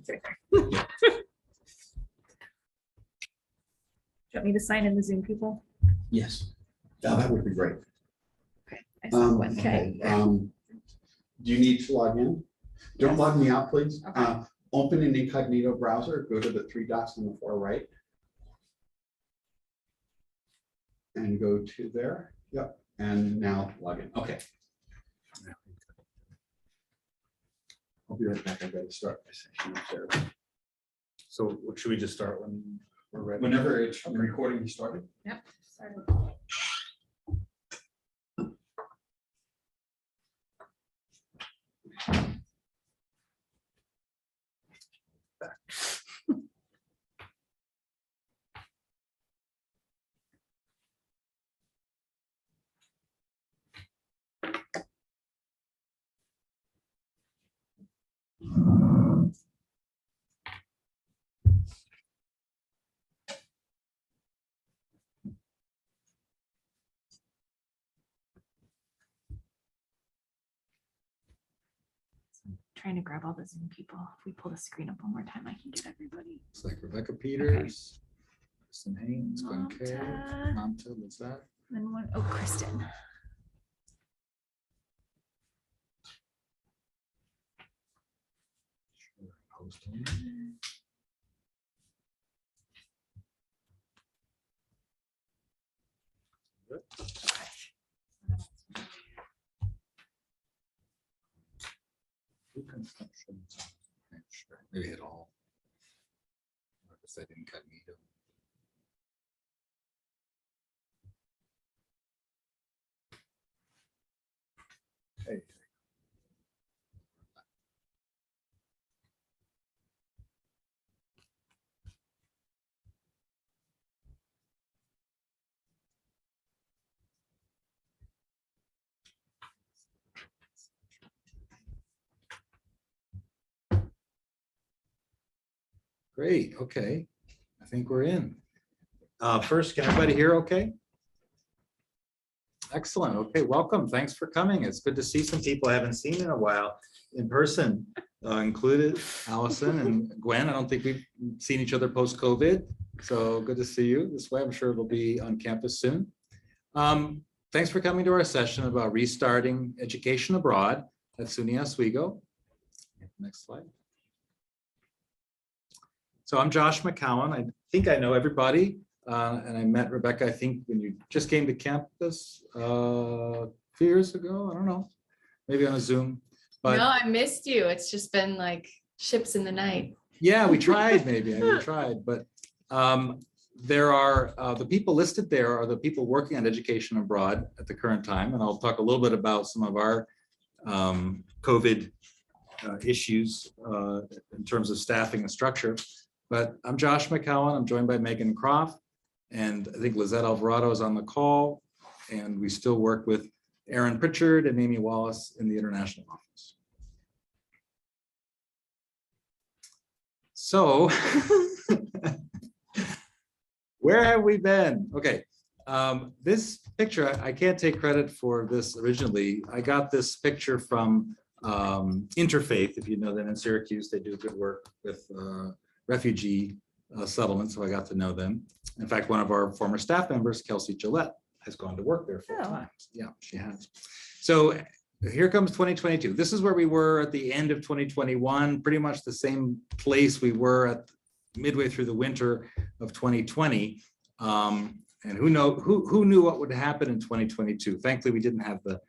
right there. Do you want me to sign in the Zoom people? Yes. Oh, that would be great. Okay, I saw one. Okay. Do you need to log in? Don't Yes. log me out, please. Okay. Open an incognito browser, go to the three dots on the far right. And go to there. Yep. And now log in. Okay. I'll be right back. I gotta start my session upstairs. So should we just start when we're ready? Whenever it's recording started. Yep. Sorry. Trying to grab all the Zoom people. If we pull the screen up one more time, I can get everybody. It's like Rebecca Peters, Kristen Haynes, Glenn Kay, Manta. Manta, Lizette. Then one, oh, Kristen. Posting. Maybe hit all. I said incognito. Hey. Great, okay. I think we're in. First, can everybody hear okay? Excellent, okay, welcome. Thanks for coming. It's good to see some people I haven't seen in a while in person, included Allison and Gwen. I don't think we've seen each other post-COVID, so good to see you this way. I'm sure it'll be on campus soon. Thanks for coming to our session about restarting education abroad at SUNY Oswego. Next slide. So I'm Josh McCowan. I think I know everybody, and I met Rebecca, I think, when you just came to campus a few years ago. I don't know, maybe on a Zoom. But no, I missed you. It's just been like ships in the night. yeah, we tried, maybe. We tried, but there are the people listed there are the people working on education abroad at the current time, and I'll talk a little bit about some of our COVID issues in terms of staffing and structure. But I'm Josh McCowan. I'm joined by Megan Croft, and I think Lizette Alvarado is on the call, and we still work with Aaron Pritchard and Amy Wallace in the international office. So where have we been? Okay, this picture, I can't take credit for this originally. I got this picture from Interfaith. If you know them in Syracuse, they do good work with refugee settlements, so I got to know them. In fact, one of our former staff members, Kelsey Gillette, has gone to work there full time. Yeah, she has. So here comes 2022. This is where we were at the end of 2021, pretty much the same place we were at midway through the winter of 2020. And who knew what would happen in 2022? Thankfully, we didn't have the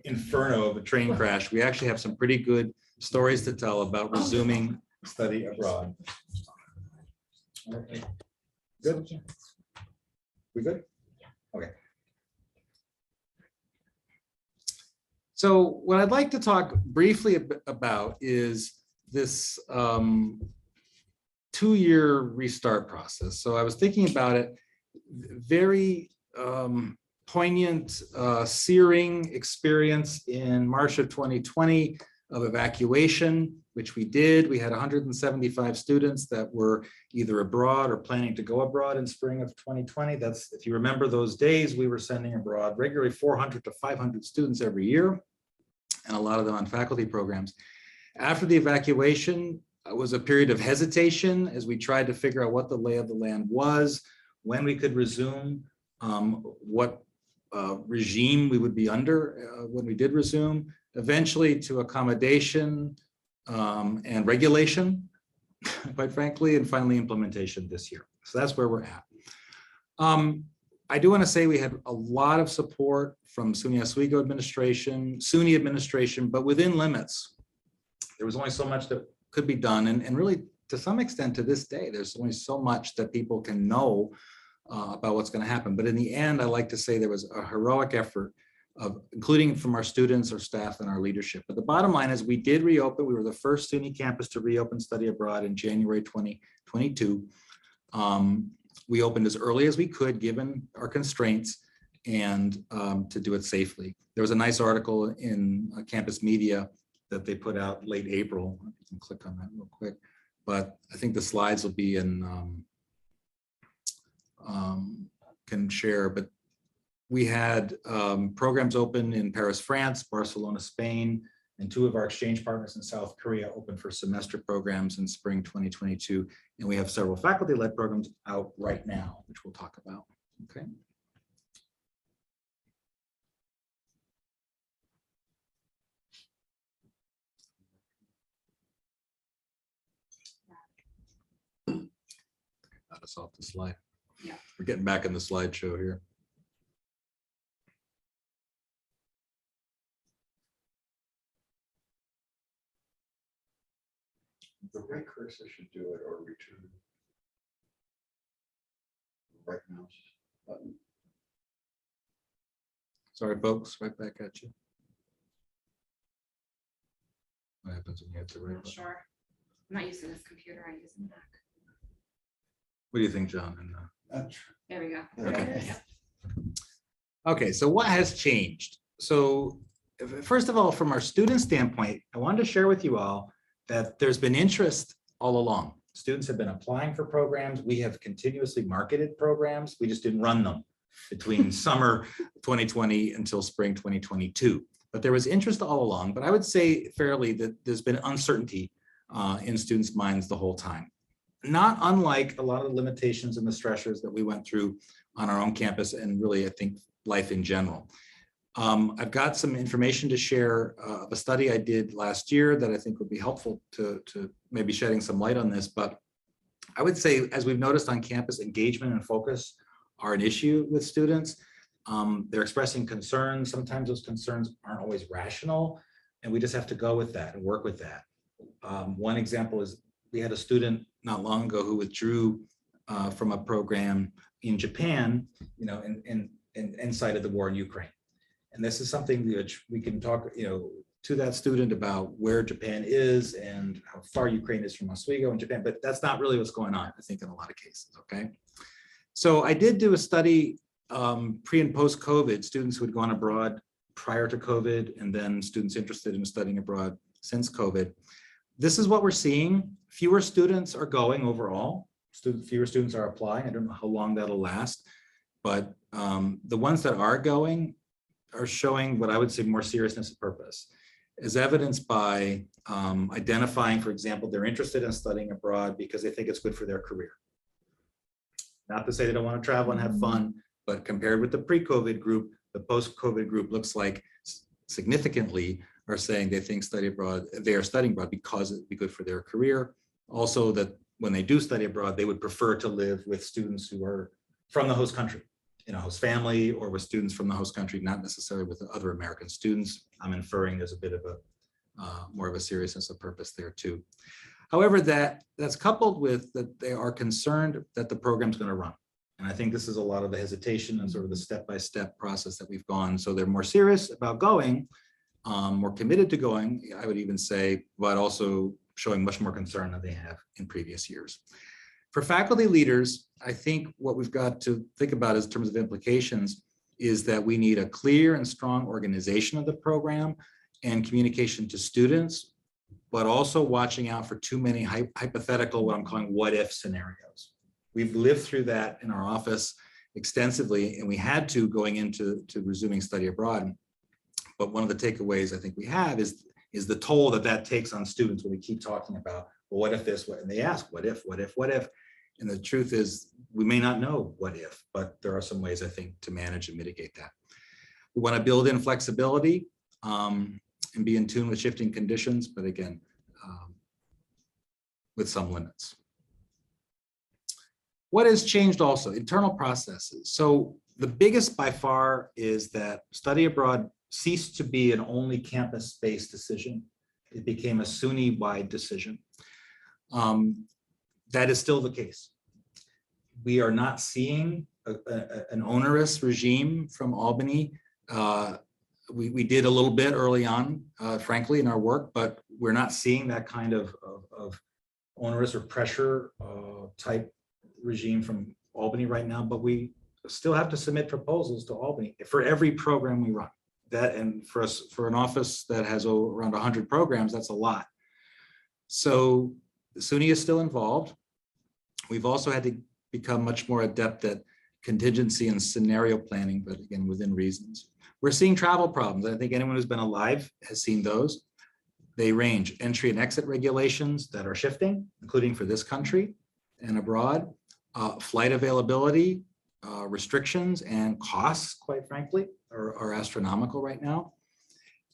inferno of a train crash. We actually have some pretty good stories to tell about resuming study abroad. Okay. Good. We good? Okay. So what I'd like to talk briefly about is this 2-year restart process. So I was thinking about it, very poignant, searing experience in March of 2020 of evacuation, which we did. We had 175 students that were either abroad or planning to go abroad in spring of 2020. That's, if you remember those days, we were sending abroad regularly 400 to 500 students every year, and a lot of them on faculty programs. After the evacuation, it was a period of hesitation as we tried to figure out what the lay of the land was, when we could resume, what regime we would be under when we did resume, eventually to accommodation and regulation, quite frankly, and finally implementation this year. So that's where we're at. I do want to say we had a lot of support from SUNY Oswego administration, SUNY administration, but within limits. There was only so much that could be done. And really, to some extent, to this day, there's only so much that people can know about what's going to happen. But in the end, I like to say there was a heroic effort of including from our students, our staff, and our leadership. But the bottom line is we did reopen. We were the first SUNY campus to reopen study abroad in January 2022. We opened as early as we could, given our constraints, and to do it safely. There was a nice article in campus media that they put out late April. You can click on that real quick. But I think the slides will be in, can share, but we had programs open in Paris, France, Barcelona, Spain, and 2 of our exchange partners in South Korea open for semester programs in spring 2022. And we have several faculty-led programs out right now, which we'll talk about, okay? Got us off the slide. Yeah. We're getting back in the slideshow here. The right cursor should do it or return. Right mouse button. Sorry, folks, right back at you. What happens when you hit the I'm right not button? sure. I'm not using this computer, I'm using Mac. What do you think, John? And, That's There we go. Okay. Okay, so what has changed? So first of all, from our student standpoint, I wanted to share with you all that there's been interest all along. Students have been applying for programs. We have continuously marketed programs. We just didn't run them between summer 2020 until spring 2022. But there was interest all along. But I would say fairly that there's been uncertainty in students' minds the whole time. Not unlike a lot of the limitations and the stressors that we went through on our own campus and really, I think, life in general. I've got some information to share of a study I did last year that I think would be helpful to maybe shedding some light on this. But I would say, as we've noticed on campus, engagement and focus are an issue with students. They're expressing concerns. Sometimes those concerns aren't always rational, and we just have to go with that and work with that. One example is we had a student not long ago who withdrew from a program in Japan, inside of the war in Ukraine. And this is something which we can talk, to that student about where Japan is and how far Ukraine is from Oswego and Japan, but that's not really what's going on, I think, in a lot of cases, okay? So I did do a study pre and post COVID, students who had gone abroad prior to COVID, and then students interested in studying abroad since COVID. This is what we're seeing. Fewer students are going overall. Fewer students are applying. I don't know how long that'll last, but the ones that are going are showing what I would say more seriousness of purpose, as evidenced by identifying, for example, they're interested in studying abroad because they think it's good for their career. Not to say they don't want to travel and have fun, but compared with the pre-COVID group, the post-COVID group looks like significantly are saying they think they are studying abroad because it'd be good for their career. Also, that when they do study abroad, they would prefer to live with students who are from the host country, host family, or with students from the host country, not necessarily with other American students. I'm inferring there's a bit of a more of a seriousness of purpose there too. However, that's coupled with that they are concerned that the program's going to run. And I think this is a lot of the hesitation and sort of the step-by-step process that we've gone. So they're more serious about going, more committed to going, I would even say, but also showing much more concern than they have in previous years. For faculty leaders, I think what we've got to think about in terms of implications is that we need a clear and strong organization of the program and communication to students, but also watching out for too many hypothetical, what I'm calling what if scenarios. We've lived through that in our office extensively, and we had to going into resuming study abroad. But one of the takeaways I think we have is is the toll that that takes on students when we keep talking about, well, what if this, what, and they ask, what if, what if, what if? And the truth is, we may not know what if, but there are some ways, I think, to manage and mitigate that. We want to build in flexibility and be in tune with shifting conditions, but again, with some limits. What has changed also? Internal processes. So the biggest by far is that study abroad ceased to be an only campus-based decision. It became a SUNY-wide decision. That is still the case. We are not seeing an onerous regime from Albany. We did a little bit early on, frankly, in our work, but we're not seeing that kind of onerous or pressure type regime from Albany right now, but we still have to submit proposals to Albany for every program we run. That, and for us, for an office that has around 100 programs, that's a lot. So SUNY is still involved. We've also had to become much more adept at contingency and scenario planning, but again, within reasons. We're seeing travel problems. I think anyone who's been alive has seen those. They range entry and exit regulations that are shifting, including for this country and abroad, flight availability, restrictions and costs, quite frankly, are astronomical right now.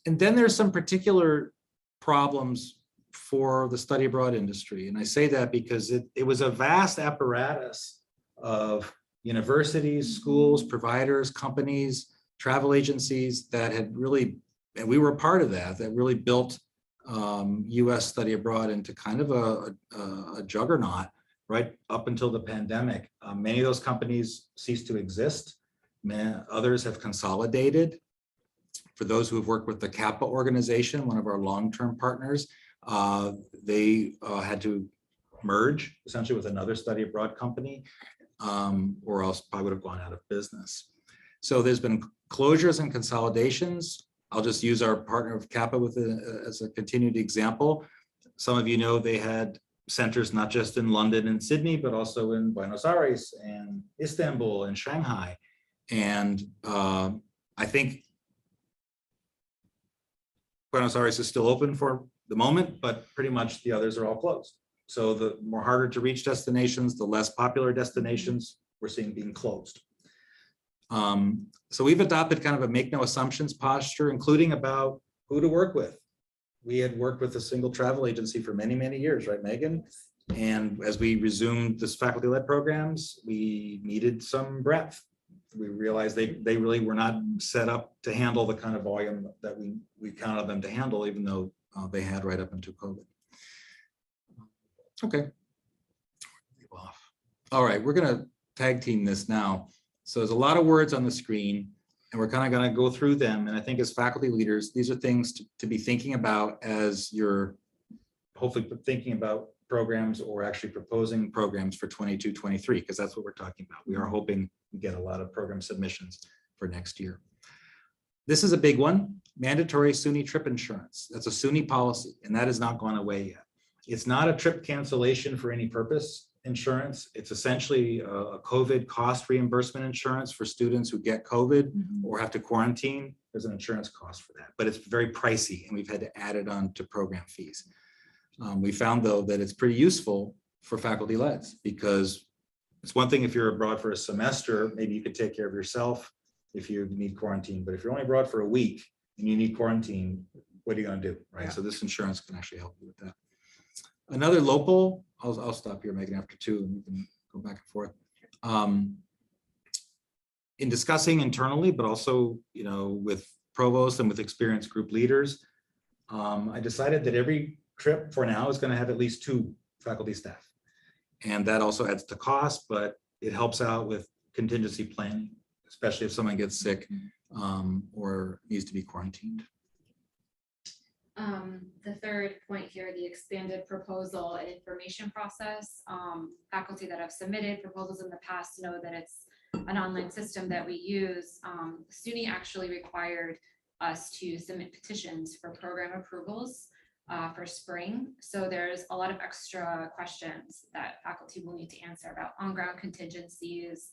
And then there's some particular problems for the study abroad industry. And I say that because it was a vast apparatus of universities, schools, providers, companies, travel agencies that had really, and we were a part of that, that really built US study abroad into kind of a juggernaut right up until the pandemic. Many of those companies ceased to exist. Others have consolidated. For those who have worked with the CAPA organization, one of our long-term partners, they had to merge essentially with another study abroad company, or else probably would have gone out of business. So there's been closures and consolidations. I'll just use our partner of CAPA as a continued example. Some of you know they had centers not just in London and Sydney, but also in Buenos Aires and Istanbul and Shanghai. And I think Buenos Aires is still open for the moment, but pretty much the others are all closed. So the more harder to reach destinations, the less popular destinations we're seeing being closed. So we've adopted kind of a make no assumptions posture, including about who to work with. We had worked with a single travel agency for many, many years, right, Megan? And as we resumed this faculty-led programs, we needed some breadth. We realized they really were not set up to handle the kind of volume that we counted them to handle, even though they had right up until COVID. Okay. All right, we're gonna tag team this now. So there's a lot of words on the screen and we're kind of gonna go through them. And I think as faculty leaders, these are things to be thinking about as you're hopefully thinking about programs or actually proposing programs for 22-23, because that's what we're talking about. We are hoping we get a lot of program submissions for next year. This is a big one, mandatory SUNY trip insurance. That's a SUNY policy and that has not gone away yet. It's not a trip cancellation for any purpose insurance. It's essentially a COVID cost reimbursement insurance for students who get COVID or have to quarantine. There's an insurance cost for that, but it's very pricey and we've had to add it on to program fees. We found though that it's pretty useful for faculty leds because it's one thing if you're abroad for a semester, maybe you could take care of yourself if you need quarantine, but if you're only abroad for a week and you need quarantine, what are you gonna do, right? Yeah. So this insurance can actually help you with that. Another local, I'll stop here, Megan, after two, and we can go back and forth. In discussing internally, but also, you know, with provosts and with experienced group leaders, I decided that every trip for now is going to have at least 2 faculty staff. And that also adds to cost, but it helps out with contingency planning, especially if someone gets sick or needs to be quarantined. The third point here, the expanded proposal and information process. Faculty that have submitted proposals in the past know that it's an online system that we use. SUNY actually required us to submit petitions for program approvals for spring. So there's a lot of extra questions that faculty will need to answer about on-ground contingencies,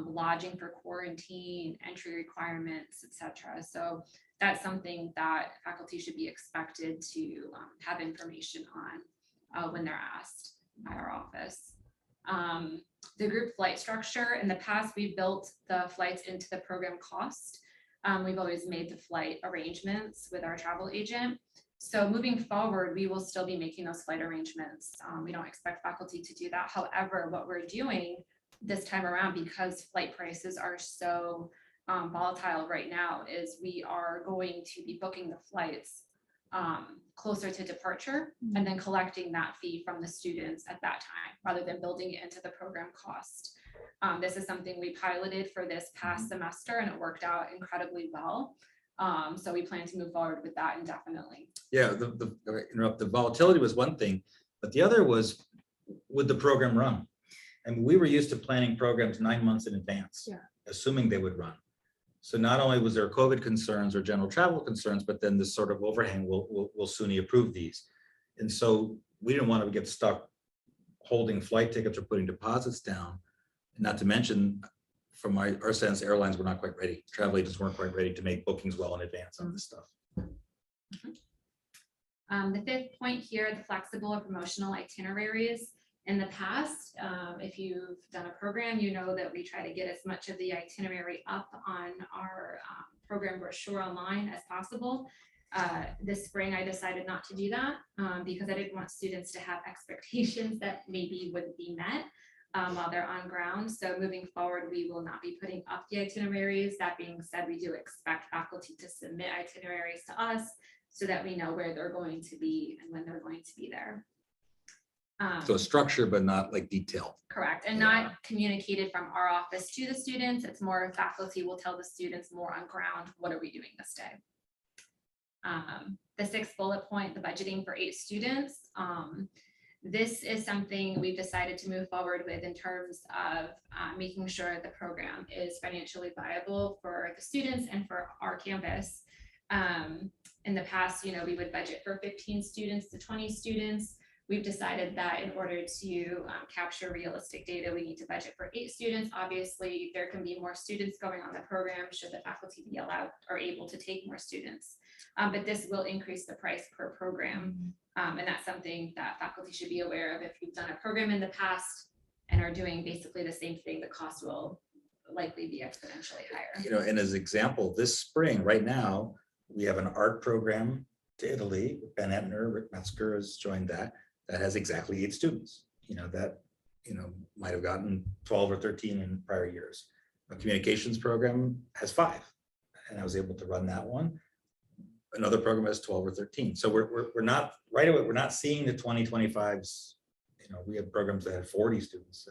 lodging for quarantine, entry requirements, etc. So that's something that faculty should be expected to have information on when they're asked at our office. The group flight structure, in the past, we've built the flights into the program cost. We've always made the flight arrangements with our travel agent. So moving forward, we will still be making those flight arrangements. We don't expect faculty to do that. However, what we're doing this time around, because flight prices are so volatile right now, is we are going to be booking the flights closer to departure and then collecting that fee from the students at that time, rather than building it into the program cost. This is something we piloted for this past semester and it worked out incredibly well. So we plan to move forward with that indefinitely. Yeah, the volatility was one thing, but the other was, would the program run? And we were used to planning programs 9 months in advance, assuming they would run. So not only was there COVID concerns or general travel concerns, but then this sort of overhang, will SUNY approve these? And so we didn't want to get stuck holding flight tickets or putting deposits down. Not to mention, from our sense, airlines were not quite ready. Travel agents weren't quite ready to make bookings well in advance on this stuff. The fifth point here, the flexible or promotional itineraries. In the past, if you've done a program, you know that we try to get as much of the itinerary up on our program brochure online as possible. This spring, I decided not to do that because I didn't want students to have expectations that maybe wouldn't be met while they're on ground. So moving forward, we will not be putting up the itineraries. That being said, we do expect faculty to submit itineraries to us so that we know where they're going to be and when they're going to be there. So structure, but not like detail. Correct, and not communicated from our office to the students. It's more faculty will tell the students more on ground, what are we doing this day? The sixth bullet point, the budgeting for 8 students. This is something we've decided to move forward with in terms of making sure the program is financially viable for the students and for our campus. In the past, we would budget for 15 students to 20 students. We've decided that in order to capture realistic data, we need to budget for 8 students. Obviously, there can be more students going on the program should the faculty be allowed or able to take more students. But this will increase the price per program. And that's something that faculty should be aware of. If you've done a program in the past and are doing basically the same thing, the cost will likely be exponentially higher. And as example, this spring, right now, we have an art program to Italy. Ben Etner, Rick Metzger has joined that. That has exactly 8 students, that might have gotten 12 or 13 in prior years. A communications program has 5, and I was able to run that one. Another program has 12 or 13. So we're not right away. We're not seeing the 2025s. We have programs that have 40 students.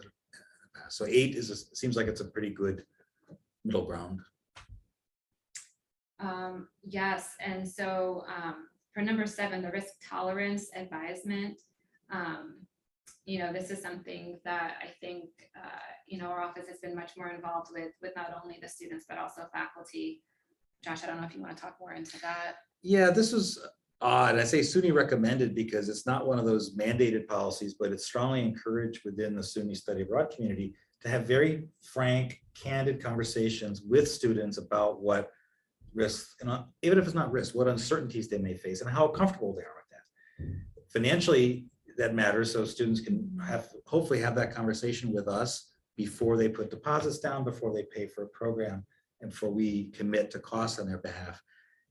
So 8 seems like it's a pretty good middle ground. Yes, and so for number 7, the risk tolerance advisement. This is something that I think, our office has been much more involved with not only the students, but also faculty. Josh, I don't know if you want to talk more into that. Yeah, this was odd. I say SUNY recommended because it's not one of those mandated policies, but it's strongly encouraged within the SUNY study abroad community to have very frank, candid conversations with students about what risks, even if it's not risk, what uncertainties they may face and how comfortable they are with that. Financially, that matters, so students can hopefully have that conversation with us before they put deposits down, before they pay for a program, and before we commit to costs on their behalf.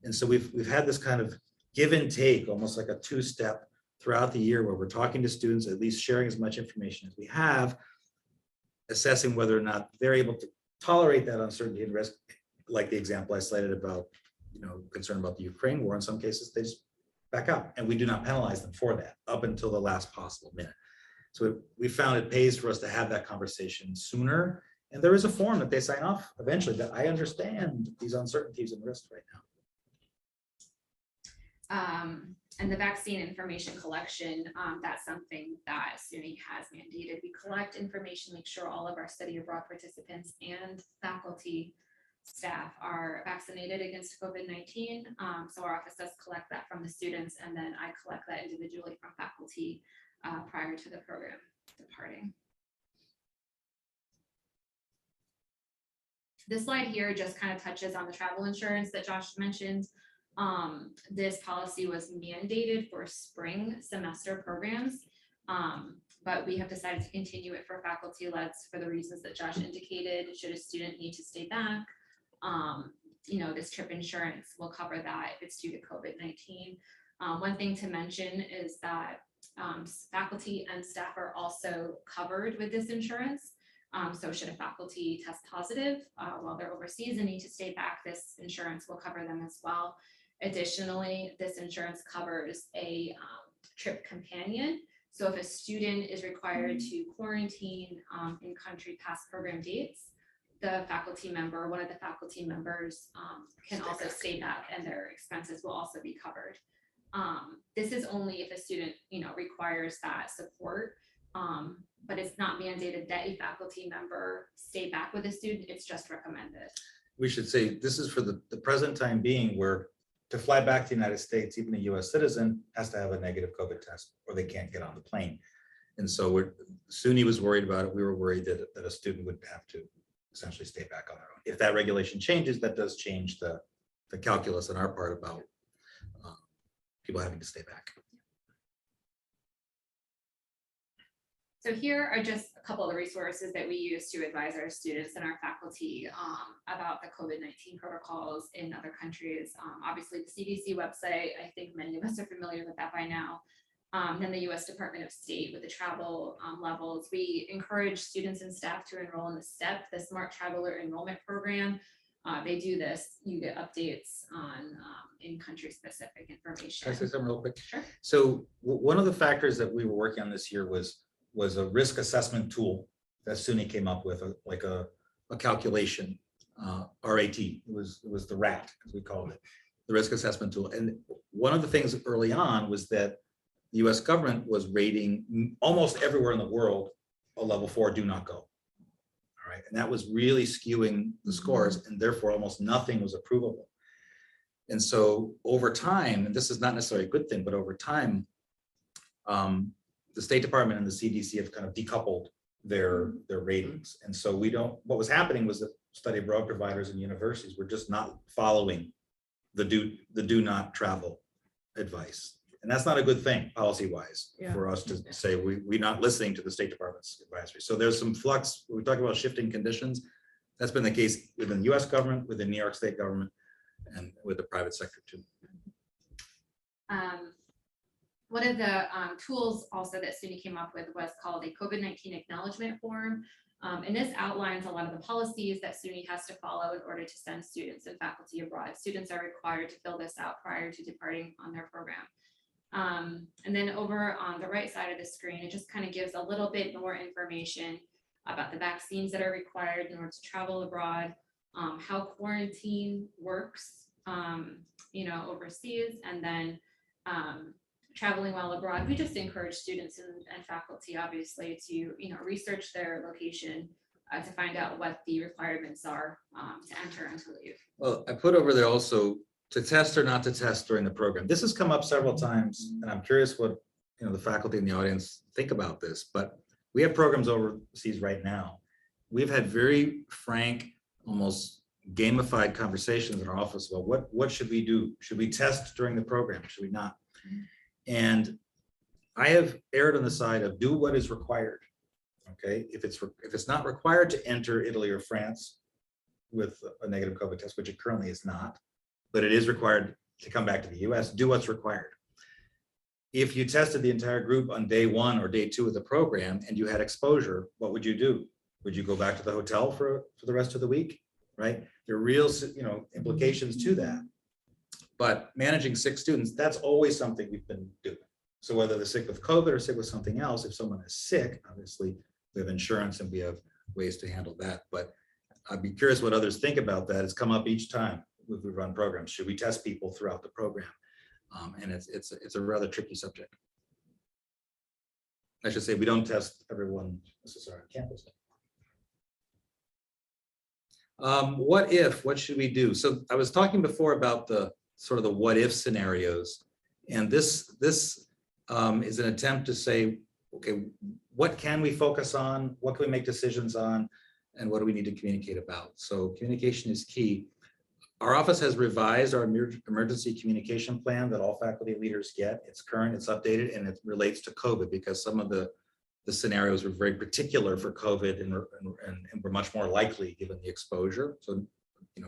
And so we've had this kind of give and take, almost like a 2-step throughout the year, where we're talking to students, at least sharing as much information as we have, assessing whether or not they're able to tolerate that uncertainty and risk, like the example I cited about, concern about the Ukraine war. In some cases, they just back out, and we do not penalize them for that up until the last possible minute. So we found it pays for us to have that conversation sooner. And there is a form that they sign off eventually that I understand these uncertainties and risks right now. And the vaccine information collection, that's something that SUNY has mandated. We collect information, make sure all of our study abroad participants and faculty staff are vaccinated against COVID-19. So our office does collect that from the students, and then I collect that individually from faculty prior to the program departing. This slide here just kind of touches on the travel insurance that Josh mentioned. This policy was mandated for spring semester programs, but we have decided to continue it for faculty leds for the reasons that Josh indicated. Should a student need to stay back, this trip insurance will cover that if it's due to COVID-19. One thing to mention is that faculty and staff are also covered with this insurance. So should a faculty test positive while they're overseas and need to stay back, this insurance will cover them as well. Additionally, this insurance covers a trip companion. So if a student is required to quarantine in country past program dates, the faculty member, one of the faculty members can also stay back and their expenses will also be covered. This is only if a student, requires that support, but it's not mandated that a faculty member stay back with a student. It's just recommended. We should say this is for the present time being, where to fly back to the United States, even a US citizen has to have a negative COVID test or they can't get on the plane. And so SUNY was worried about it. We were worried that a student would have to essentially stay back on their own. If that regulation changes, that does change the calculus on our part about people having to stay back. So here are just a couple of the resources that we use to advise our students and our faculty about the COVID-19 protocols in other countries. Obviously, the CDC website, I think many of us are familiar with that by now. Then the US Department of State with the travel levels. We encourage students and staff to enroll in the STEP, the Smart Traveler Enrollment Program. They do this, you get updates on in-country specific information. Can I say something real quick? Sure. So one of the factors that we were working on this year was a risk assessment tool that SUNY came up with, like a calculation, RAT. It was the RAT, as we called it, the risk assessment tool. And one of the things early on was that the US government was rating almost everywhere in the world a level 4 do not go. All right. And that was really skewing the scores, and therefore almost nothing was approvable. And so over time, and this is not necessarily a good thing, but over time, the State Department and the CDC have kind of decoupled their ratings. And so what was happening was that study abroad providers and universities were just not following the do not travel advice. And that's not a good thing policy-wise for us to say we're not listening to the State Department's advisory. So there's some flux. We talk about shifting conditions. That's been the case within the US government, within New York State government, and with the private sector too. One of the tools also that SUNY came up with was called a COVID-19 acknowledgement form. And this outlines a lot of the policies that SUNY has to follow in order to send students and faculty abroad. Students are required to fill this out prior to departing on their program. And then over on the right side of the screen, it just kind of gives a little bit more information about the vaccines that are required in order to travel abroad, how quarantine works, overseas, and then traveling while abroad. We just encourage students and faculty, obviously, to research their location to find out what the requirements are to enter and to leave. Well, I put over there also to test or not to test during the program. This has come up several times, and I'm curious what the faculty in the audience think about this, but we have programs overseas right now. We've had very frank, almost gamified conversations in our office about what should we do? Should we test during the program? Should we not? And I have erred on the side of do what is required. Okay, if it's not required to enter Italy or France with a negative COVID test, which it currently is not, but it is required to come back to the US, do what's required. If you tested the entire group on day 1 or day 2 of the program and you had exposure, what would you do? Would you go back to the hotel for the rest of the week? Right? There are real implications to that. But managing sick students, that's always something we've been doing. So whether they're sick with COVID or sick with something else, if someone is sick, obviously we have insurance and we have ways to handle that. But I'd be curious what others think about that. It's come up each time we run programs. Should we test people throughout the program? And it's a rather tricky subject. I should say we don't test everyone necessarily on campus. What should we do? So I was talking before about the sort of the what if scenarios. And this is an attempt to say, okay, what can we focus on? What can we make decisions on? and what do we need to communicate about. So communication is key. Our office has revised our emergency communication plan that all faculty leaders get. It's current, it's updated, and it relates to COVID because some of the scenarios were very particular for COVID and were much more likely given the exposure. So,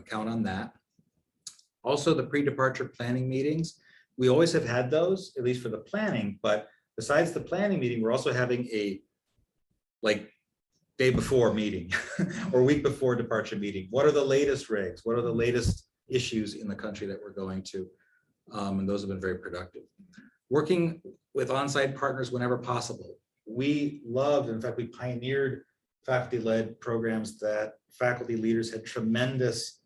count on that. Also, the pre-departure planning meetings. We always have had those, at least for the planning, but besides the planning meeting, we're also having a day before meeting or week before departure meeting. What are the latest regs? What are the latest issues in the country that we're going to? And those have been very productive. Working with on-site partners whenever possible. We loved, in fact, we pioneered faculty-led programs that faculty leaders had tremendous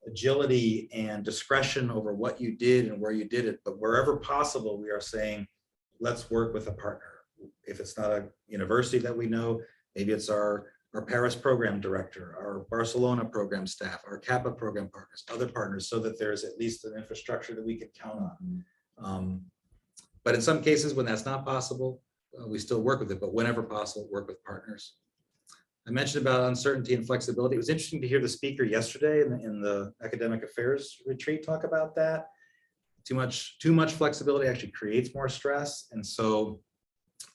agility and discretion over what you did and where you did it. But wherever possible, we are saying, let's work with a partner. If it's not a university that we know, maybe it's our Paris program director, our Barcelona program staff, our Kappa program partners, other partners, so that there's at least an infrastructure that we can count on. But in some cases, when that's not possible, we still work with it, but whenever possible, work with partners. I mentioned about uncertainty and flexibility. It was interesting to hear the speaker yesterday in the academic affairs retreat talk about that. Too much flexibility actually creates more stress. And so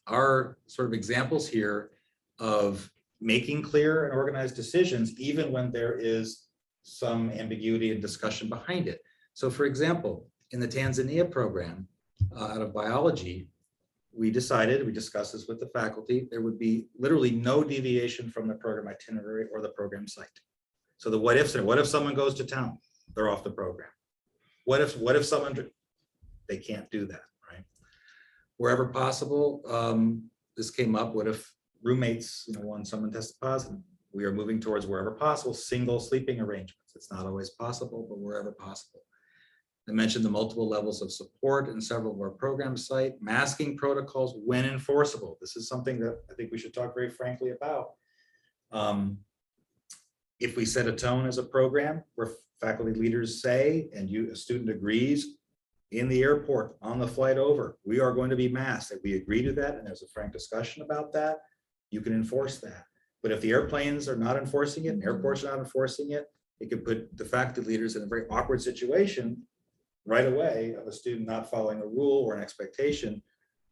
our sort of examples here of making clear and organized decisions, even when there is some ambiguity and discussion behind it. So for example, in the Tanzania program out of biology, we discussed this with the faculty, there would be literally no deviation from the program itinerary or the program site. So the what if someone goes to town, they're off the program. What if someone, they can't do that, right? Wherever possible, this came up, what if roommates, when someone tested positive, we are moving towards wherever possible, single sleeping arrangements. It's not always possible, but wherever possible. I mentioned the multiple levels of support in several of our program site, masking protocols when enforceable. This is something that I think we should talk very frankly about. If we set a tone as a program where faculty leaders say, and a student agrees in the airport, on the flight over, we are going to be masked. If we agree to that and there's a frank discussion about that, you can enforce that. But if the airplanes are not enforcing it and airports are not enforcing it, it could put the faculty leaders in a very awkward situation right away of a student not following a rule or an expectation.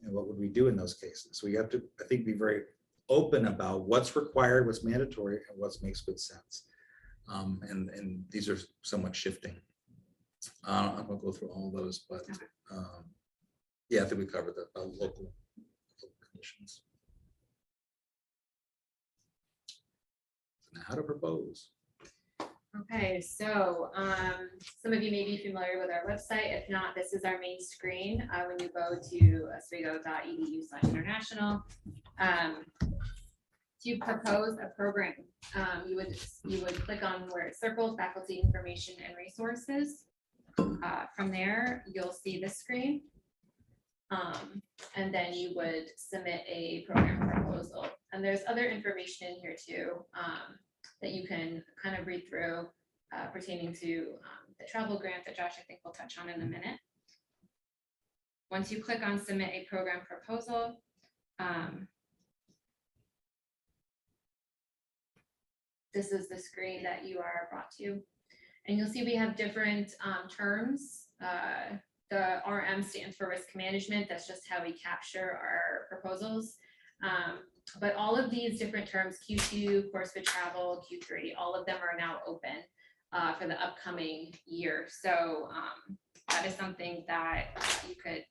And what would we do in those cases? So we have to, I think, be very open about what's required, what's mandatory, and what makes good sense. And these are somewhat shifting. I won't go through all those, but yeah, I think we covered the local conditions. Now, how to propose. Okay, so some of you may be familiar with our website. If not, this is our main screen. When you go to oswego.edu/international, to propose a program, you would click on where it's circled, faculty information and resources. From there, you'll see this screen. And then you would submit a program proposal. And there's other information in here too that you can kind of read through pertaining to the travel grant that Josh, I think, will touch on in a minute. Once you click on submit a program proposal, this is the screen that you are brought to. And you'll see we have different terms. The RM stands for risk management. That's just how we capture our proposals. But all of these different terms, Q2, course with travel, Q3, all of them are now open for the upcoming year. So that is something that you could,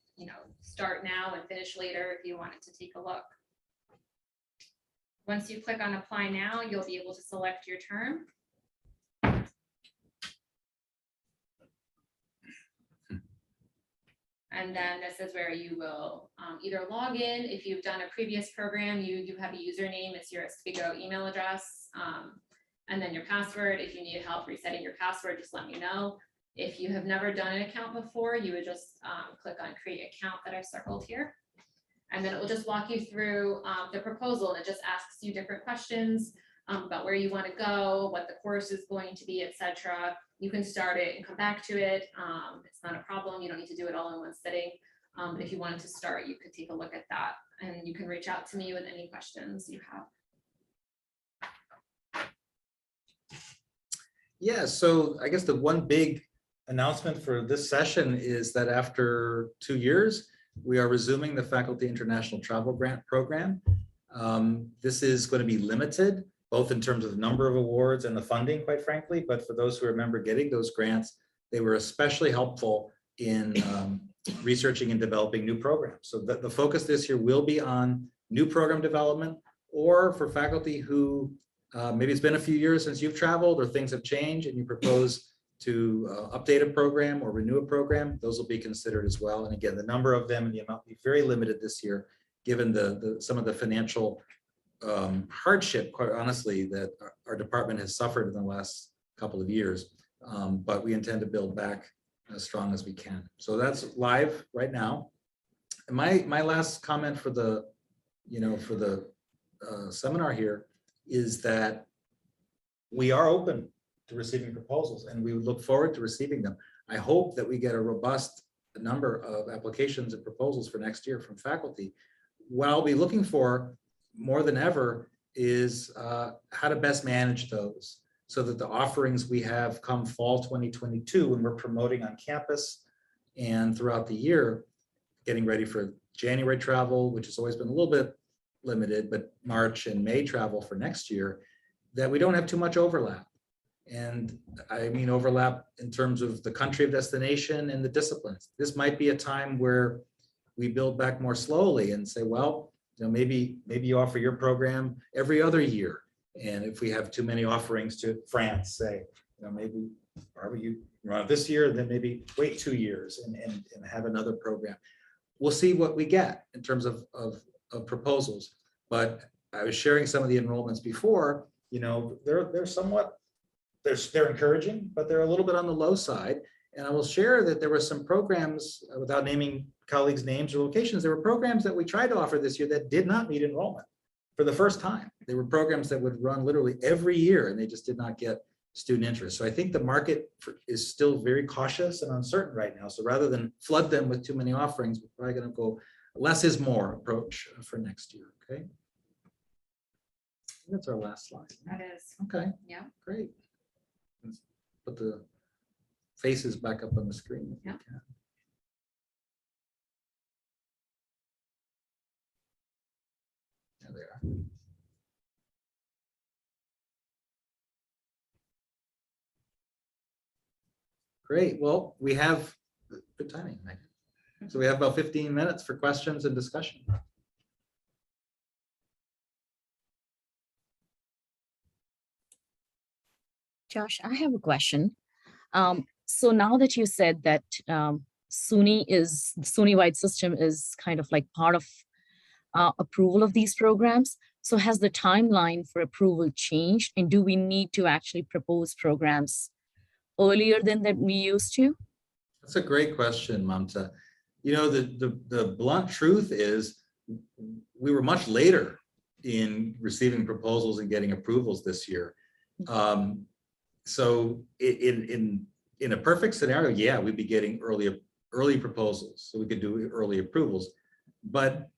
start now and finish later if you wanted to take a look. Once you click on apply now, you'll be able to select your term. And then this is where you will either log in. If you've done a previous program, you have a username, it's your Oswego email address, and then your password. If you need help resetting your password, just let me know. If you have never done an account before, you would just click on create account that I've circled here. And then it will just walk you through the proposal, and it just asks you different questions about where you want to go, what the course is going to be, etc. You can start it and come back to it. It's not a problem. You don't need to do it all in one sitting. But if you wanted to start, you could take a look at that, and you can reach out to me with any questions you have. Yeah, so I guess the one big announcement for this session is that after 2 years, we are resuming the Faculty International Travel Grant Program. This is going to be limited, both in terms of the number of awards and the funding, quite frankly, but for those who remember getting those grants, they were especially helpful in researching and developing new programs. So the focus this year will be on new program development, or for faculty who maybe it's been a few years since you've traveled or things have changed and you propose to update a program or renew a program, those will be considered as well. And again, the number of them and the amount will be very limited this year, given some of the financial hardship, quite honestly, that our department has suffered in the last couple of years. But we intend to build back as strong as we can. So that's live right now. And my last comment for the, for the seminar here is that we are open to receiving proposals and we would look forward to receiving them. I hope that we get a robust number of applications and proposals for next year from faculty. What I'll be looking for more than ever is how to best manage those so that the offerings we have come fall 2022, when we're promoting on campus and throughout the year, getting ready for January travel, which has always been a little bit limited, but March and May travel for next year, that we don't have too much overlap. And I mean overlap in terms of the country of destination and the disciplines. This might be a time where we build back more slowly and say, well, maybe you offer your program every other year. And if we have too many offerings to France, say, maybe you run it this year, then maybe wait 2 years and have another program. We'll see what we get in terms of proposals. But I was sharing some of the enrollments before, they're somewhat, they're encouraging, but they're a little bit on the low side. And I will share that there were some programs, without naming colleagues' names or locations, there were programs that we tried to offer this year that did not meet enrollment for the first time. They were programs that would run literally every year and they just did not get student interest. So I think the market is still very cautious and uncertain right now. So rather than flood them with too many offerings, we're probably going to go less is more approach for next year. Okay. That's our last slide. That is, Okay. yeah. Great. Let's put the faces back up on the screen. If we Yeah. can. There they are. Great. Well, we have good timing, Megan. So we have about 15 minutes for questions and discussion. Josh, I have a question. So now that you said that SUNY-wide system is kind of like part of approval of these programs, so has the timeline for approval changed? And do we need to actually propose programs earlier than that we used to? That's a great question, Mamta. The blunt truth is we were much later in receiving proposals and getting approvals this year. So in a perfect scenario, yeah, we'd be getting early proposals, so we could do early approvals. But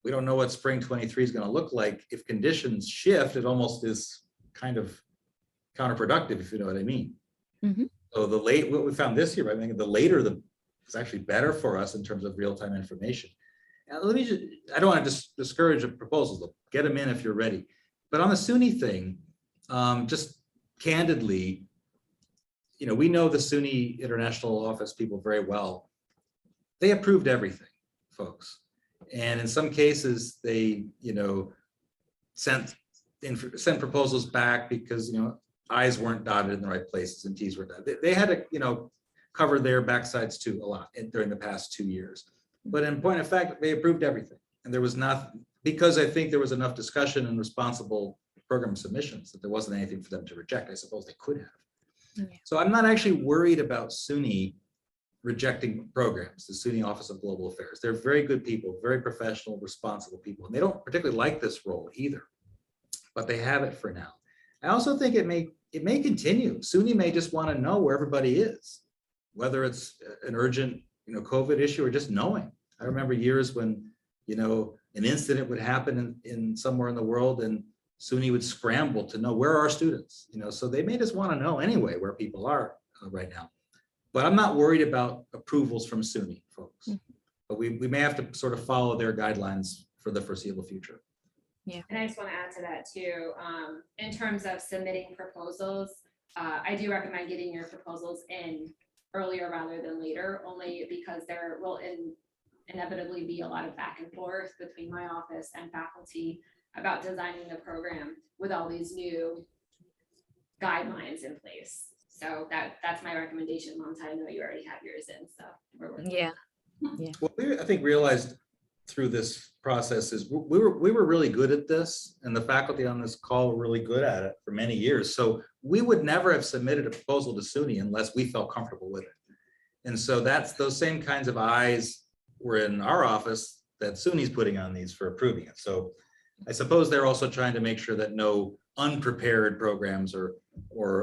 we don't know what spring 23 is going to look like. If conditions shift, it almost is kind of counterproductive, if you know what I mean. Mm-hmm. So what we found this year, I think the later it's actually better for us in terms of real-time information. Now, I don't want to discourage proposals. Get them in if you're ready. But on the SUNY thing, just candidly, we know the SUNY International Office people very well. They approved everything, folks. And in some cases, they, sent proposals back because, I's weren't dotted in the right places and T's were dotted. They had to, cover their backsides too a lot during the past 2 years. But in point of fact, they approved everything. And there was nothing, because I think there was enough discussion and responsible program submissions that there wasn't anything for them to reject. I suppose they could have. Yeah. So I'm not actually worried about SUNY rejecting programs, the SUNY Office of Global Affairs. They're very good people, very professional, responsible people. And they don't particularly like this role either, but they have it for now. I also think it may continue. SUNY may just want to know where everybody is, whether it's an urgent, COVID issue or just knowing. I remember years when, an incident would happen in somewhere in the world and SUNY would scramble to know where are our students, so they may just want to know anyway where people are right now. But I'm not worried about approvals from SUNY folks. But we may have to sort of follow their guidelines for the foreseeable future. And I just want to add to that too, in terms of submitting proposals, I do recommend getting your proposals in earlier rather than later, only because there will inevitably be a lot of back and forth between my office and faculty about designing the program with all these new guidelines in place. So that's my recommendation. Monta, I know you already have yours in, so we're working. Yeah. What we, I think, realized through this process is we were really good at this, and the faculty on this call were really good at it for many years. So we would never have submitted a proposal to SUNY unless we felt comfortable with it. And so that's those same kinds of eyes were in our office that SUNY's putting on these for approving it. So I suppose they're also trying to make sure that no unprepared programs or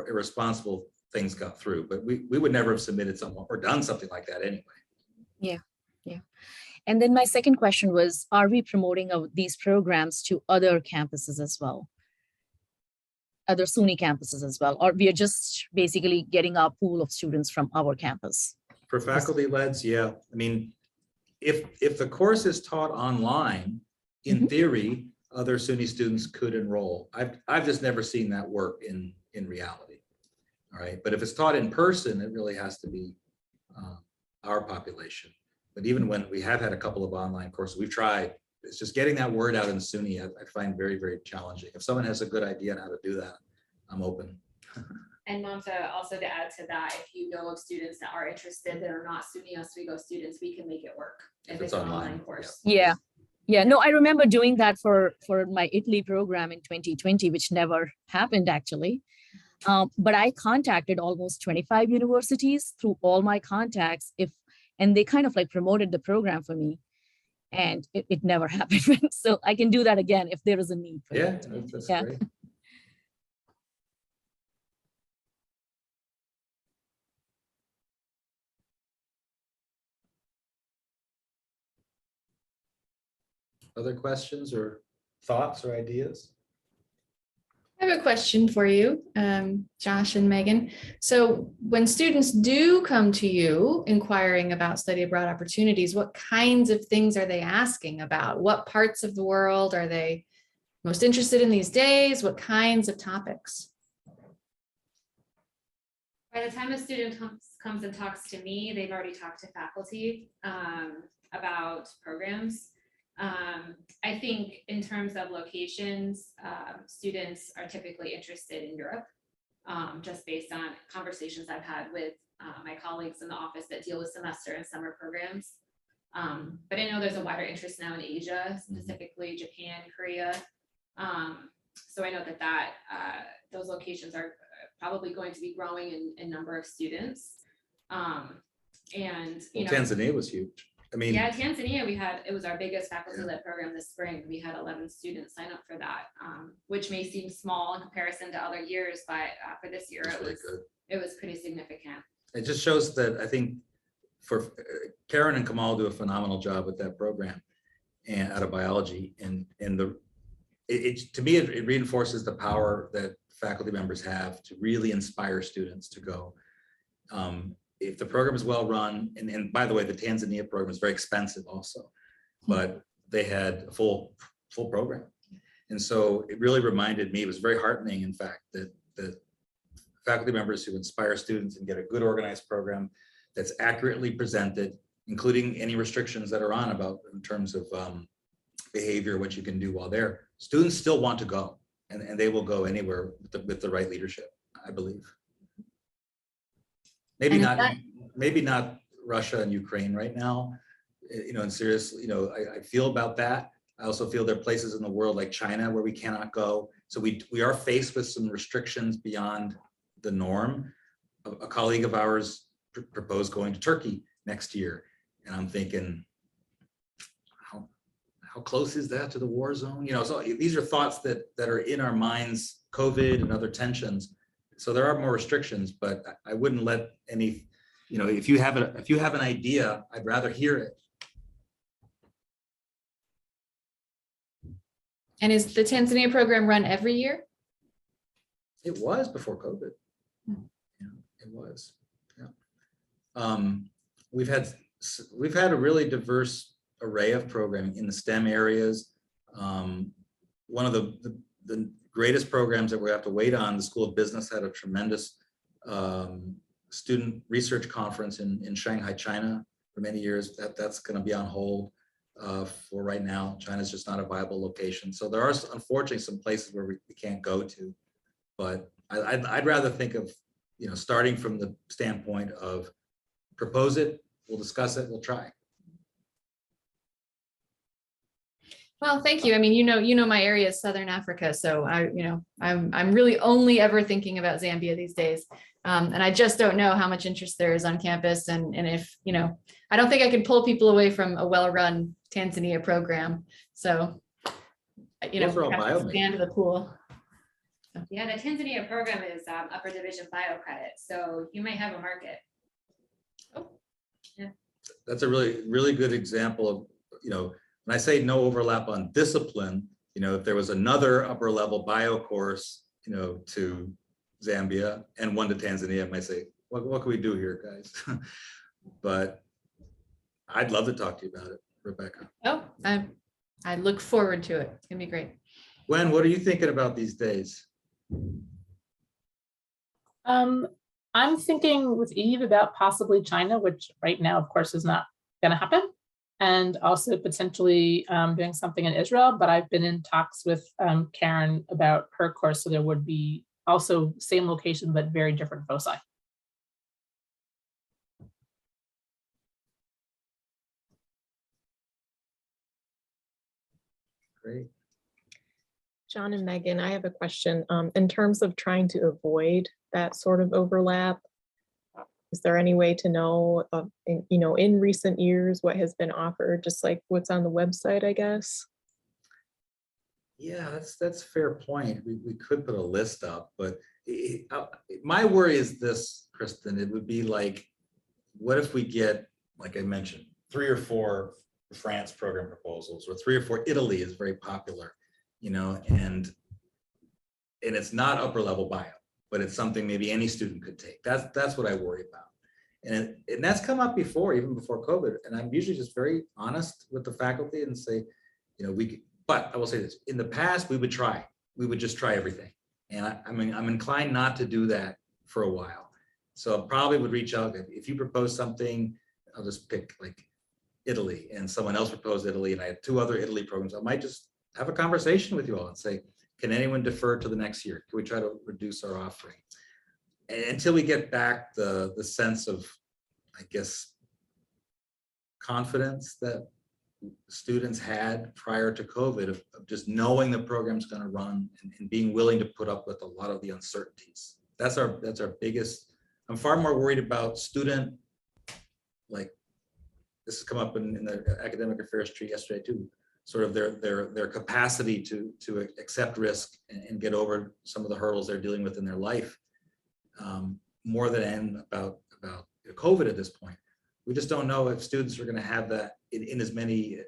irresponsible things got through. But we would never have submitted something or done something like that anyway. Yeah. And then my second question was, are we promoting these programs to other campuses as well? Other SUNY campuses as well, or we are just basically getting our pool of students from our campus? For faculty leds, yeah. I mean, if the course is taught online, in theory, other SUNY students could enroll. I've just never seen that work in reality. All right, but if it's taught in person, it really has to be our population. But even when we have had a couple of online courses, we've tried. It's just getting that word out in SUNY. I find very, very challenging. If someone has a good idea on how to do that, I'm open. And Monta, also to add to that, if you know of students that are interested that are not SUNY Oswego students, we can make it work if it's an online course. Yeah. No, I remember doing that for my Italy program in 2020, which never happened actually. But I contacted almost 25 universities through all my contacts, and they kind of like promoted the program for me, and it never happened. So I can do that again if there is a need for Yeah, it. that's Yeah. great. Other questions or thoughts or ideas? I have a question for you, Josh and Megan. So when students do come to you inquiring about study abroad opportunities, what kinds of things are they asking about? What parts of the world are they most interested in these days? What kinds of topics? By the time a student comes and talks to me, they've already talked to faculty about programs. I think in terms of locations, students are typically interested in Europe, just based on conversations I've had with my colleagues in the office that deal with semester and summer programs. But I know there's a wider interest now in Asia, specifically Japan, Korea. So I know that those locations are probably going to be growing in number of students. And you know, Tanzania was huge. I mean, yeah, Tanzania, it was our biggest faculty-led program this spring. We had 11 students sign up for that, which may seem small in comparison to other years, but for this year, it was pretty significant. It just shows that I think for Karen and Kamal do a phenomenal job with that program and out of biology, and to me, it reinforces the power that faculty members have to really inspire students to go. If the program is well run, and by the way, the Tanzania program is very expensive also, but they had a full program. And so it really reminded me, it was very heartening, in fact, that faculty members who inspire students and get a good organized program that's accurately presented, including any restrictions that are on about in terms of behavior, what you can do while there, students still want to go, and they will go anywhere with the right leadership, I believe. Maybe not Russia and Ukraine right now, and seriously, I feel about that. I also feel there are places in the world like China where we cannot go. So we are faced with some restrictions beyond the norm. A colleague of ours proposed going to Turkey next year. And I'm thinking, how close is that to the war zone? So these are thoughts that are in our minds, COVID and other tensions. So there are more restrictions, but I wouldn't let any, if you have an idea, I'd rather hear it. And is the Tanzania program run every year? It was before COVID. Hmm. Yeah, it was. Yeah. We've had a really diverse array of programming in the STEM areas. One of the greatest programs that we have to wait on, the School of Business had a tremendous student research conference in Shanghai, China for many years. That's going to be on hold for right now. China's just not a viable location. So there are unfortunately some places where we can't go to, but I'd rather think of, starting from the standpoint of propose it, we'll discuss it, we'll try. Well, thank you. I mean, my area is Southern Africa, so I'm really only ever thinking about Zambia these days. And I just don't know how much interest there is on campus. And if, I don't think I can pull people away from a well-run Tanzania program. So, Those are all have to biomedical. expand the pool. Yeah, the Tanzania program is upper division bio credit, so you might have a market. That's a really, really good example of, when I say no overlap on discipline, if there was another upper level bio course, to Zambia and one to Tanzania, I might say, what can we do here, guys? But I'd love to talk to you about it, Rebecca. Oh, I look forward to it. It's gonna be great. Gwen, what are you thinking about these days? I'm thinking with Eve about possibly China, which right now, of course, is not going to happen, and also potentially doing something in Israel. But I've been in talks with Karen about her course, so there would be also same location but very different foci. Great. John and Megan, I have a question. In terms of trying to avoid that sort of overlap, is there any way to know, in recent years, what has been offered, just like what's on the website, I guess? Yeah, that's a fair point. We could put a list up, but my worry is this, Kristen, it would be like, what if we get, like I mentioned, 3 or 4 France program proposals, or 3 or 4, Italy is very popular, and it's not upper level bio, but it's something maybe any student could take. That's what I worry about. And that's come up before, even before COVID. And I'm usually just very honest with the faculty and say, but I will say this, in the past, we would just try everything. And I'm inclined not to do that for a while. So I probably would reach out. If you propose something, I'll just pick like Italy, and someone else proposed Italy, and I had 2 other Italy programs. I might just have a conversation with you all and say, can anyone defer to the next year? Can we try to reduce our offering? And until we get back the sense of, I guess, confidence that students had prior to COVID of just knowing the program's going to run and being willing to put up with a lot of the uncertainties. That's our biggest. I'm far more worried about student, like this has come up in the academic affairs tree yesterday too, sort of their capacity to accept risk and get over some of the hurdles they're dealing with in their life, more than about COVID at this point. We just don't know if students are going to have that in as many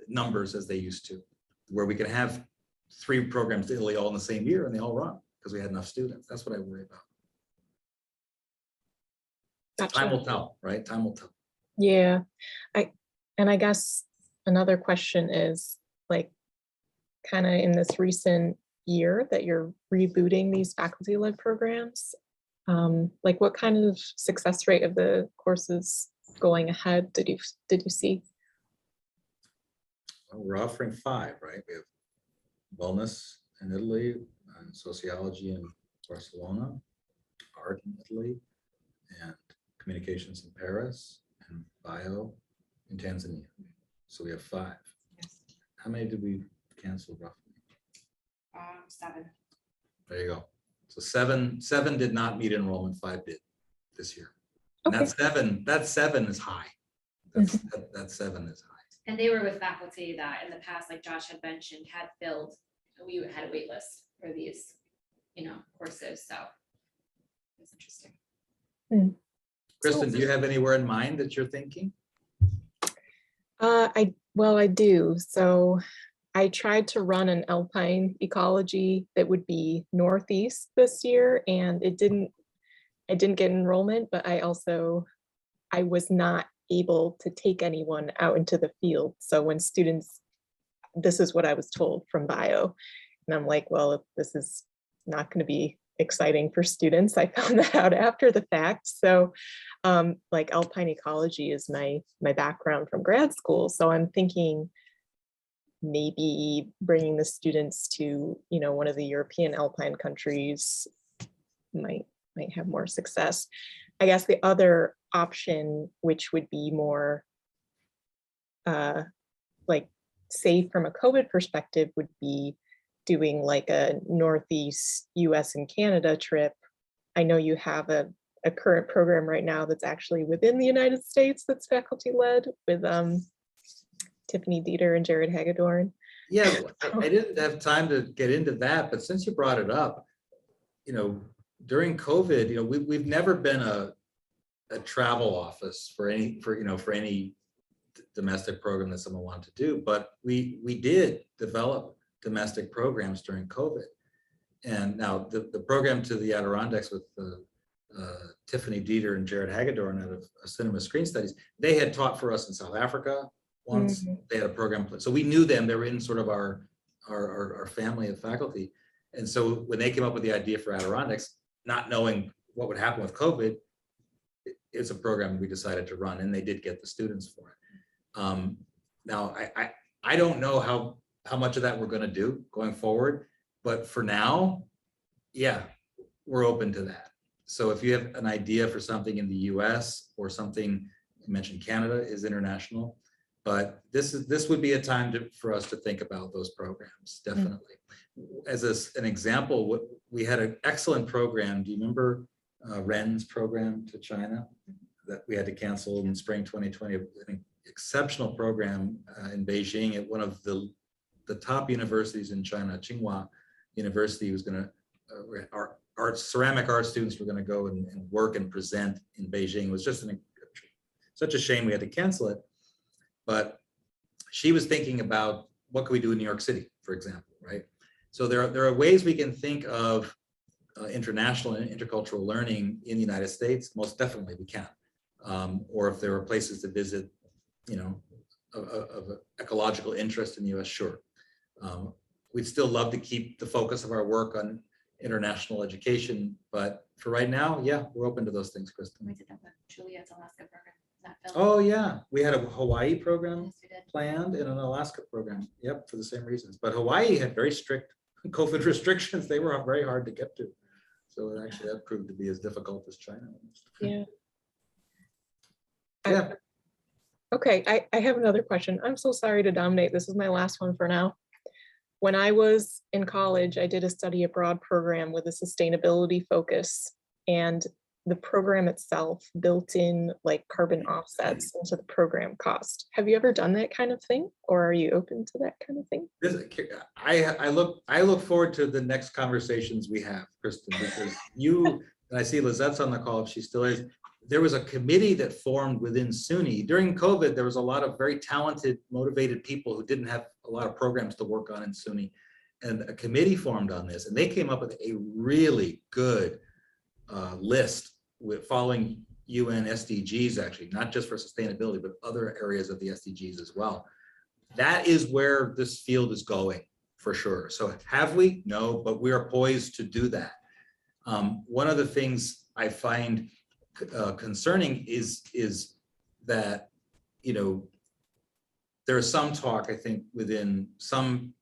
numbers as they used to, where we can have 3 programs in Italy all in the same year and they all run because we had enough students. That's what I worry about. Gotcha. Time will tell, right? Time will tell. Yeah, I guess another question is, like, kind of in this recent year that you're rebooting these faculty-led programs, like what kind of success rate of the courses going ahead did you see? Well, we're offering 5, right? We have wellness in Italy, and sociology in Barcelona, art in Italy, and communications in Paris, and bio in Tanzania. So we have 5. Yes. How many did we cancel roughly? 7. There you go. So 7 did not meet enrollment, 5 did this year. And Okay. that 7 is high. That 7 is high. And they were with faculty that in the past, like Josh had mentioned, had filled, we had a wait list for these, courses. So it's interesting. Kristen, do you have anywhere in mind that you're thinking? I do. So I tried to run an alpine ecology that would be northeast this year, and I didn't get enrollment, but I was not able to take anyone out into the field. So when students, this is what I was told from bio. And I'm like, well, if this is not going to be exciting for students, I found that out after the fact. So like alpine ecology is my background from grad school. So I'm thinking maybe bringing the students to, one of the European alpine countries might have more success. I guess the other option, which would be more like safe from a COVID perspective, would be doing like a Northeast US and Canada trip. I know you have a current program right now that's actually within the United States that's faculty led with Tiffany Dieter and Jared Hagedorn. Yeah, I didn't have time to get into that, but since you brought it up, during COVID, we've never been a travel office for any domestic program that someone wanted to do, but we did develop domestic programs during COVID. And now the program to the Adirondacks with Tiffany Dieter and Jared Hagedorn out of Cinema Screen Studies, they had taught for us in South Africa once. They had a program, so we knew them. They were in sort of our family of faculty. And so when they came up with the idea for Adirondacks, not knowing what would happen with COVID, it's a program we decided to run, and they did get the students for it. Now, I don't know how much of that we're going to do going forward, but for now, yeah, we're open to that. So if you have an idea for something in the US or something, you mentioned Canada is international, but this would be a time for us to think about those programs, definitely. As an example, we had an excellent program. Do you remember Ren's program to China that we had to cancel in spring 2020? An exceptional program in Beijing at one of the top universities in China, Tsinghua University, was going to, our ceramic art students were going to go and work and present in Beijing. It was just such a shame we had to cancel it. But she was thinking about what could we do in New York City, for example, right? So there are ways we can think of international and intercultural learning in the United States. Most definitely we can. Or if there are places to visit, of ecological interest in the US, sure. We'd still love to keep the focus of our work on international education, but for right now, yeah, we're open to those things, Kristen. We did that with Juliet's Alaska program. That fell. Oh yeah, we had a Hawaii program Yes, we did. planned and an Alaska program. Yep, for the same reasons. But Hawaii had very strict COVID restrictions. They were very hard to get to. So actually that proved to be as difficult as China was. Yeah. Yeah. Okay, I have another question. I'm so sorry to dominate. This is my last one for now. When I was in college, I did a study abroad program with a sustainability focus, and the program itself built in like carbon offsets into the program cost. Have you ever done that kind of thing, or are you open to that kind of thing? I look forward to the next conversations we have, Kristen, because and I see Lizette's on the call if she still is. There was a committee that formed within SUNY. During COVID, there was a lot of very talented, motivated people who didn't have a lot of programs to work on in SUNY. And a committee formed on this, and they came up with a really good list with following UN SDGs, actually, not just for sustainability, but other areas of the SDGs as well. That is where this field is going, for sure. So have we? No, but we are poised to do that. One of the things I find concerning is that there is some talk, I think, within some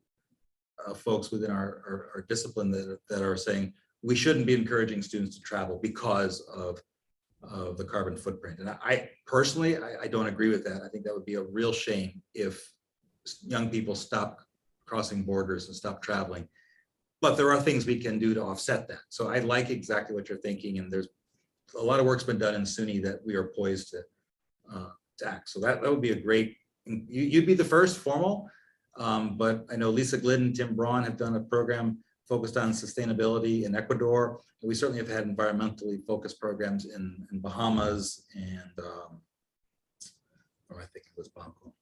folks within our discipline that are saying we shouldn't be encouraging students to travel because of the carbon footprint. And I personally don't agree with that. I think that would be a real shame if young people stop crossing borders and stop traveling. But there are things we can do to offset that. So I like exactly what you're thinking, and there's a lot of work's been done in SUNY that we are poised to act. So that would be a great, you'd be the first formal, but I know Lisa Glidden and Tim Braun have done a program focused on sustainability in Ecuador. And we certainly have had environmentally focused programs in Bahamas and, or I think it was Bangkok.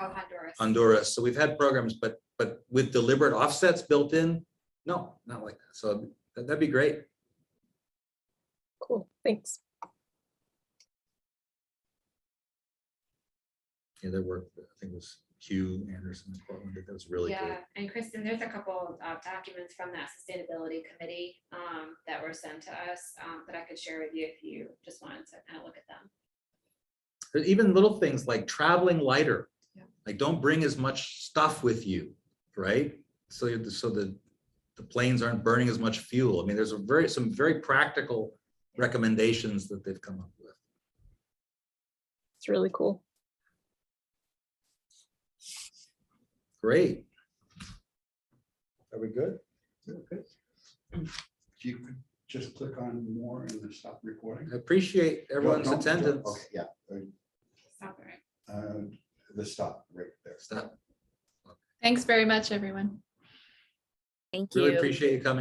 Oh, Honduras. Honduras. So we've had programs, but with deliberate offsets built in, no, not like that. So that'd be great. Cool, thanks. Yeah, their work, I think it was Hugh Anderson in Portland, that was really good. Yeah, and Kristen, there's a couple of documents from that sustainability committee that were sent to us that I could share with you if you just wanted to kind of look at them. There's even little things like traveling lighter. Yeah. Like don't bring as much stuff with you, right? So the planes aren't burning as much fuel. I mean, there's some very practical recommendations that they've come up with. It's really cool. Great. Are we good? Okay. If you could just click on more and then stop recording. I appreciate everyone's Don't- attendance. Okay, yeah, Stop it, right? the stop right there. Stop. Thanks very much, everyone. Thank Really you. appreciate you coming.